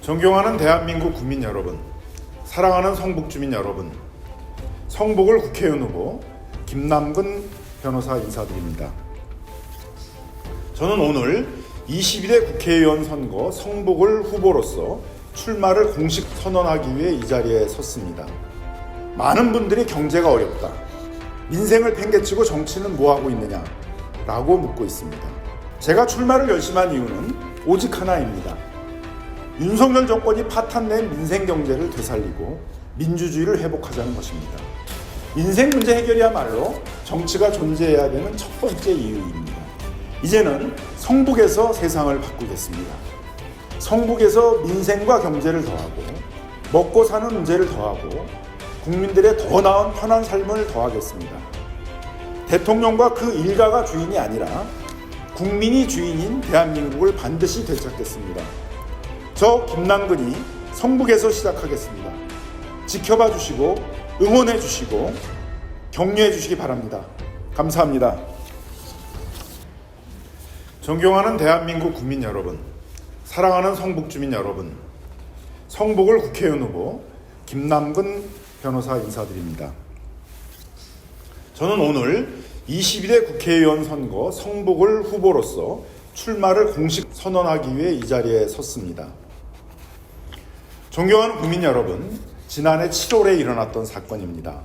존경하는 대한민국 국민 여러분, 사랑하는 성북주민 여러분, 성북을 국회의원 후보 김남근 변호사 인사드립니다. 저는 오늘 22대 국회의원 선거 성북을 후보로서 출마를 공식 선언하기 위해 이 자리에 섰습니다. 많은 분들이 경제가 어렵다, 민생을 팽개치고 정치는 뭐하고 있느냐 라고 묻고 있습니다. 제가 출마를 결심한 이유는 오직 하나입니다. 윤석열 정권이 파탄낸 민생 경제를 되살리고 민주주의를 회복하자는 것입니다. 민생 문제 해결이야말로 정치가 존재해야 되는 첫 번째 이유입니다. 이제는 성북에서 세상을 바꾸겠습니다. 성북에서 민생과 경제를 더하고 먹고 사는 문제를 더하고 국민들의 더 나은 편한 삶을 더하겠습니다. 대통령과 그 일가가 주인이 아니라 국민이 주인인 대한민국을 반드시 되찾겠습니다. 저 김남근이 성북에서 시작하겠습니다. 지켜봐 주시고 응원해 주시고 격려해 주시기 바랍니다. 감사합니다. 존경하는 대한민국 국민 여러분, 사랑하는 성북주민 여러분, 성북을 국회의원 후보 김남근 변호사 인사드립니다. 저는 오늘 22대 국회의원 선거 성북을 후보로서 출마를 공식 선언하기 위해 이 자리에 섰습니다. 존경하는 국민 여러분, 지난해 7월에 일어났던 사건입니다.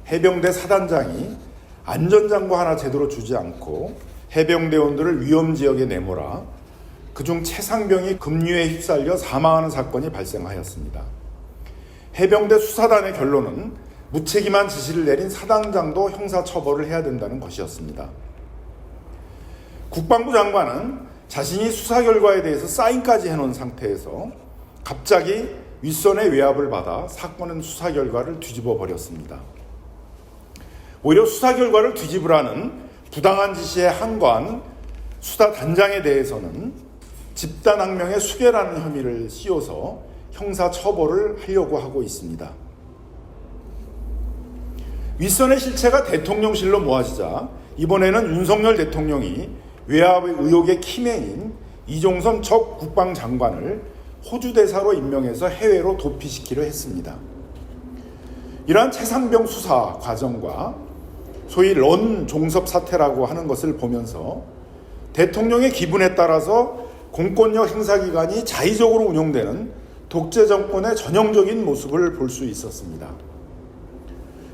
해병대 사단장이 안전장구 하나 제대로 주지 않고 해병대원들을 위험지역에 내몰아 그중 최상병이 급류에 휩쓸려 사망하는 사건이 발생하였습니다. 해병대 수사단의 결론은 무책임한 지시를 내린 사단장도 형사처벌을 해야 된다는 것이었습니다. 국방부 장관은 자신이 수사 결과에 대해서 사인까지 해놓은 상태에서 갑자기 윗선의 외압을 받아 사건은 수사 결과를 뒤집어 버렸습니다. 오히려 수사 결과를 뒤집으라는 부당한 지시에 항거한 수사단장에 대해서는 집단항명의 수괴라는 혐의를 씌워서 형사처벌을 하려고 하고 있습니다. 윗선의 실체가 대통령실로 모아지자 이번에는 윤석열 대통령이 외압 의혹의 키맨인 이종선 전 국방장관을 호주 대사로 임명해서 해외로 도피시키려 했습니다. 이러한 최상병 수사 과정과 소위 런 종섭 사태라고 하는 것을 보면서 대통령의 기분에 따라서 공권력 행사기관이 자의적으로 운영되는 독재 정권의 전형적인 모습을 볼 수 있었습니다.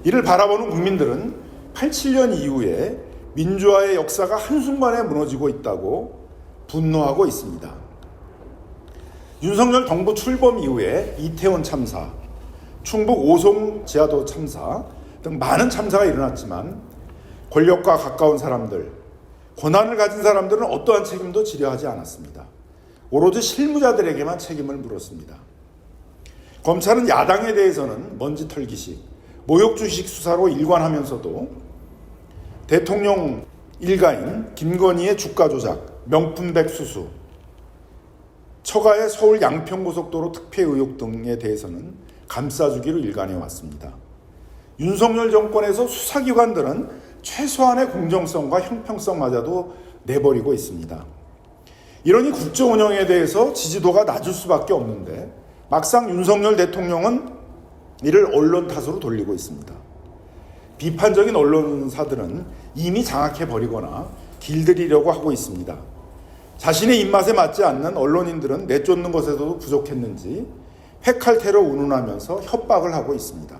이를 바라보는 국민들은 87년 이후에 민주화의 역사가 한순간에 무너지고 있다고 분노하고 있습니다. 윤석열 정부 출범 이후에 이태원 참사, 충북 오송 지하도 참사 등 많은 참사가 일어났지만 권력과 가까운 사람들, 권한을 가진 사람들은 어떠한 책임도 지려하지 않았습니다. 오로지 실무자들에게만 책임을 물었습니다. 검찰은 야당에 대해서는 먼지털기식, 모욕주식 수사로 일관하면서도 대통령 일가인 김건희의 주가 조작, 명품백 수수, 처가의 서울 양평고속도로 특혜 의혹 등에 대해서는 감싸주기로 일관해왔습니다. 윤석열 정권에서 수사기관들은 최소한의 공정성과 형평성마저도 내버리고 있습니다. 이러니 국정 운영에 대해서 지지도가 낮을 수밖에 없는데 막상 윤석열 대통령은 이를 언론 탓으로 돌리고 있습니다. 비판적인 언론사들은 이미 장악해버리거나 길들이려고 하고 있습니다. 자신의 입맛에 맞지 않는 언론인들은 내쫓는 것에서도 부족했는지 회칼퇴로 운운하면서 협박을 하고 있습니다.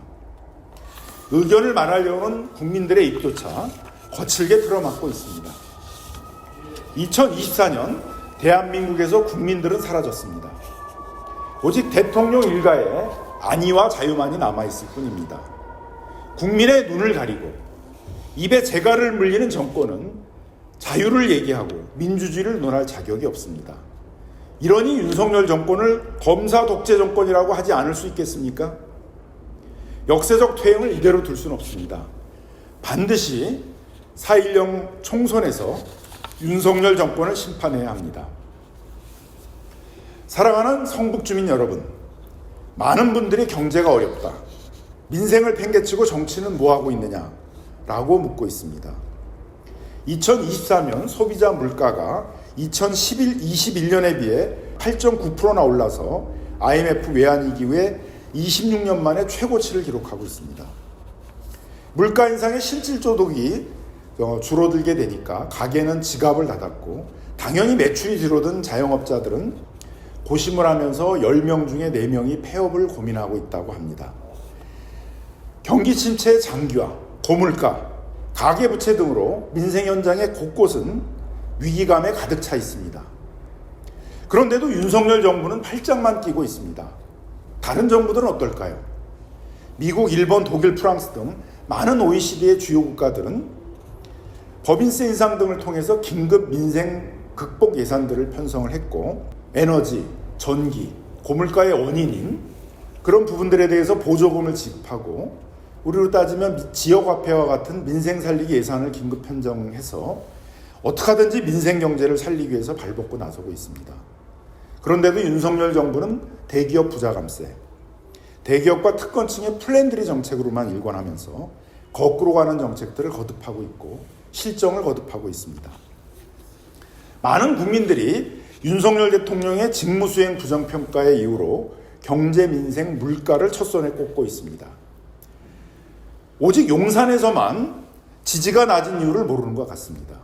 의견을 말하려는 국민들의 입조차 거칠게 틀어막고 있습니다. 2024년 대한민국에서 국민들은 사라졌습니다. 오직 대통령 일가의 안위와 자유만이 남아있을 뿐입니다. 국민의 눈을 가리고 입에 재갈을 물리는 정권은 자유를 얘기하고 민주주의를 논할 자격이 없습니다. 이러니 윤석열 정권을 검사 독재 정권이라고 하지 않을 수 있겠습니까? 역사적 퇴행을 이대로 둘 수는 없습니다. 반드시 4.10 총선에서 윤석열 정권을 심판해야 합니다. 사랑하는 성북주민 여러분, 많은 분들이 경제가 어렵다, 민생을 팽개치고 정치는 뭐하고 있느냐 라고 묻고 있습니다. 2024년 소비자 물가가 2021년에 비해 8.9%나 올라서 IMF 외환위기 후에 26년 만에 최고치를 기록하고 있습니다. 물가 인상의 실질소득이 줄어들게 되니까 가게는 지갑을 닫았고 당연히 매출이 줄어든 자영업자들은 고심을 하면서 10명 중에 4명이 폐업을 고민하고 있다고 합니다. 경기 침체의 장기화, 고물가, 가계부채 등으로 민생 현장의 곳곳은 위기감에 가득 차 있습니다. 그런데도 윤석열 정부는 팔짱만 끼고 있습니다. 다른 정부들은 어떨까요? 미국, 일본, 독일, 프랑스 등 많은 OECD의 주요 국가들은 법인세 인상 등을 통해서 긴급 민생 극복 예산들을 편성을 했고 에너지, 전기, 고물가의 원인인 그런 부분들에 대해서 보조금을 지급하고 우리로 따지면 지역화폐와 같은 민생 살리기 예산을 긴급 편성해서 어떻게 하든지 민생 경제를 살리기 위해서 발벗고 나서고 있습니다. 그런데도 윤석열 정부는 대기업 부자감세, 대기업과 특권층의 플랜드리 정책으로만 일관하면서 거꾸로 가는 정책들을 거듭하고 있고 실정을 거듭하고 있습니다. 많은 국민들이 윤석열 대통령의 직무수행 부정평가의 이유로 경제, 민생, 물가를 첫손에 꼽고 있습니다. 오직 용산에서만 지지가 낮은 이유를 모르는 것 같습니다.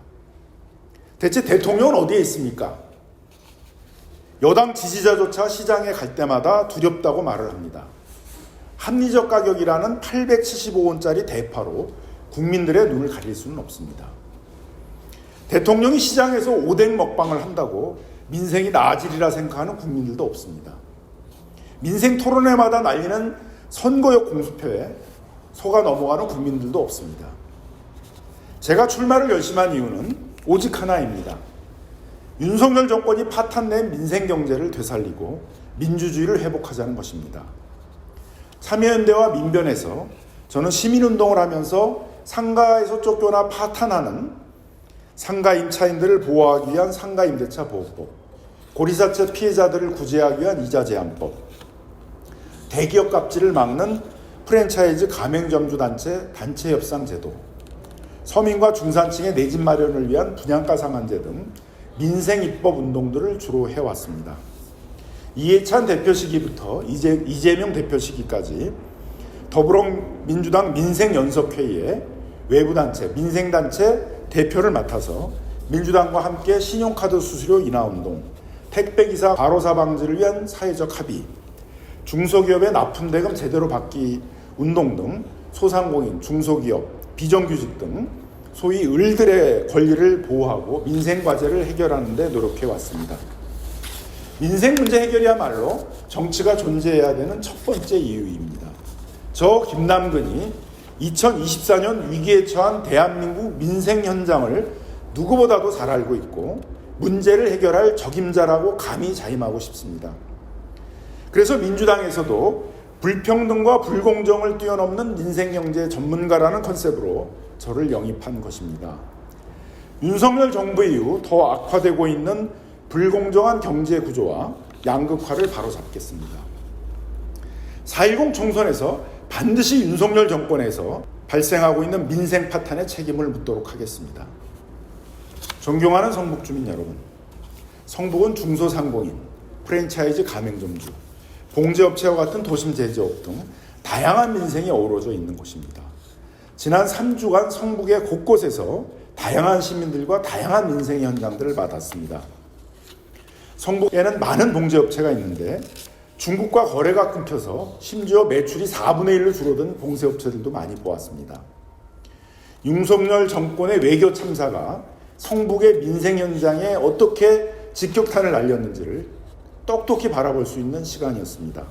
대체 대통령은 어디에 있습니까? 여당 지지자조차 시장에 갈 때마다 두렵다고 말을 합니다. 합리적 가격이라는 875원짜리 대파로 국민들의 눈을 가릴 수는 없습니다. 대통령이 시장에서 오뎅 먹방을 한다고 민생이 나아지리라 생각하는 국민들도 없습니다. 민생 토론회마다 날리는 선거역 공수표에 속아 넘어가는 국민들도 없습니다. 제가 출마를 결심한 이유는 오직 하나입니다. 윤석열 정권이 파탄낸 민생 경제를 되살리고 민주주의를 회복하자는 것입니다. 참여연대와 민변에서 저는 시민운동을 하면서 상가에서 쫓겨나 파탄하는 상가 임차인들을 보호하기 위한 상가임대차 보호법, 고리사채 피해자들을 구제하기 위한 이자 제한법, 대기업 갑질을 막는 프랜차이즈 가맹점주 단체 협상 제도, 서민과 중산층의 내 집 마련을 위한 분양가 상한제 등 민생 입법 운동들을 주로 해왔습니다. 이해찬 대표 시기부터 이재명 대표 시기까지 더불어민주당 민생연석회의에 외부단체, 민생단체 대표를 맡아서 민주당과 함께 신용카드 수수료 인하운동, 택배기사 과로사 방지를 위한 사회적 합의, 중소기업의 납품대금 제대로 받기 운동 등 소상공인, 중소기업, 비정규직 등 소위 을들의 권리를 보호하고 민생과제를 해결하는 데 노력해왔습니다. 민생 문제 해결이야말로 정치가 존재해야 되는 첫 번째 이유입니다. 저 김남근이 2024년 위기에 처한 대한민국 민생 현장을 누구보다도 잘 알고 있고 문제를 해결할 적임자라고 감히 자임하고 싶습니다. 그래서 민주당에서도 불평등과 불공정을 뛰어넘는 민생경제 전문가라는 컨셉으로 저를 영입한 것입니다. 윤석열 정부 이후 더 악화되고 있는 불공정한 경제 구조와 양극화를 바로잡겠습니다. 4.10 총선에서 반드시 윤석열 정권에서 발생하고 있는 민생 파탄의 책임을 묻도록 하겠습니다. 존경하는 성북주민 여러분, 성북은 중소상공인, 프랜차이즈 가맹점주, 봉제업체와 같은 도심 제조업 등 다양한 민생이 어우러져 있는 곳입니다. 지난 3주간 성북의 곳곳에서 다양한 시민들과 다양한 민생 현장들을 받았습니다. 성북에는 많은 봉제업체가 있는데 중국과 거래가 끊겨서 심지어 매출이 4분의 1로 줄어든 봉쇄업체들도 많이 보았습니다. 윤석열 정권의 외교 참사가 성북의 민생 현장에 어떻게 직격탄을 날렸는지를 똑똑히 바라볼 수 있는 시간이었습니다.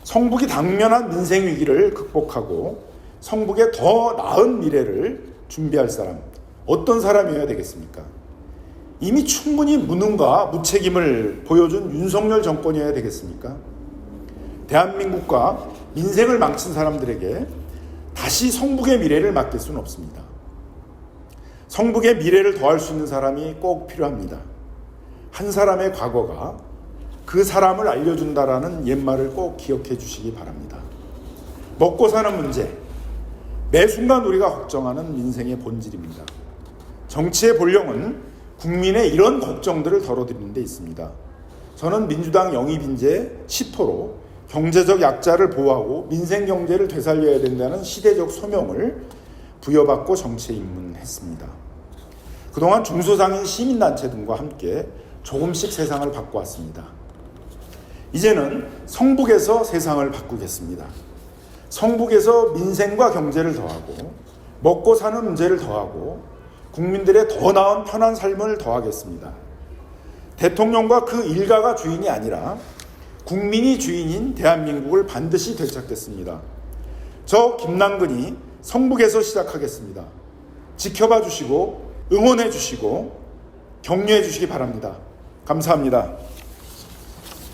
성북이 당면한 민생 위기를 극복하고 성북의 더 나은 미래를 준비할 사람, 어떤 사람이어야 되겠습니까? 이미 충분히 무능과 무책임을 보여준 윤석열 정권이어야 되겠습니까? 대한민국과 민생을 망친 사람들에게 다시 성북의 미래를 맡길 수는 없습니다. 성북의 미래를 더할 수 있는 사람이 꼭 필요합니다. 한 사람의 과거가 그 사람을 알려준다라는 옛말을 꼭 기억해 주시기 바랍니다. 먹고 사는 문제, 매 순간 우리가 걱정하는 민생의 본질입니다. 정치의 본령은 국민의 이런 걱정들을 덜어드리는 데 있습니다. 저는 민주당 영입인재 10호로 경제적 약자를 보호하고 민생 경제를 되살려야 된다는 시대적 소명을 부여받고 정치에 입문했습니다. 그동안 중소상인 시민단체 등과 함께 조금씩 세상을 바꿔왔습니다. 이제는 성북에서 세상을 바꾸겠습니다. 성북에서 민생과 경제를 더하고 먹고 사는 문제를 더하고 국민들의 더 나은 편한 삶을 더하겠습니다. 대통령과 그 일가가 주인이 아니라 국민이 주인인 대한민국을 반드시 되찾겠습니다. 저 김남근이 성북에서 시작하겠습니다. 지켜봐 주시고 응원해 주시고 격려해 주시기 바랍니다. 감사합니다.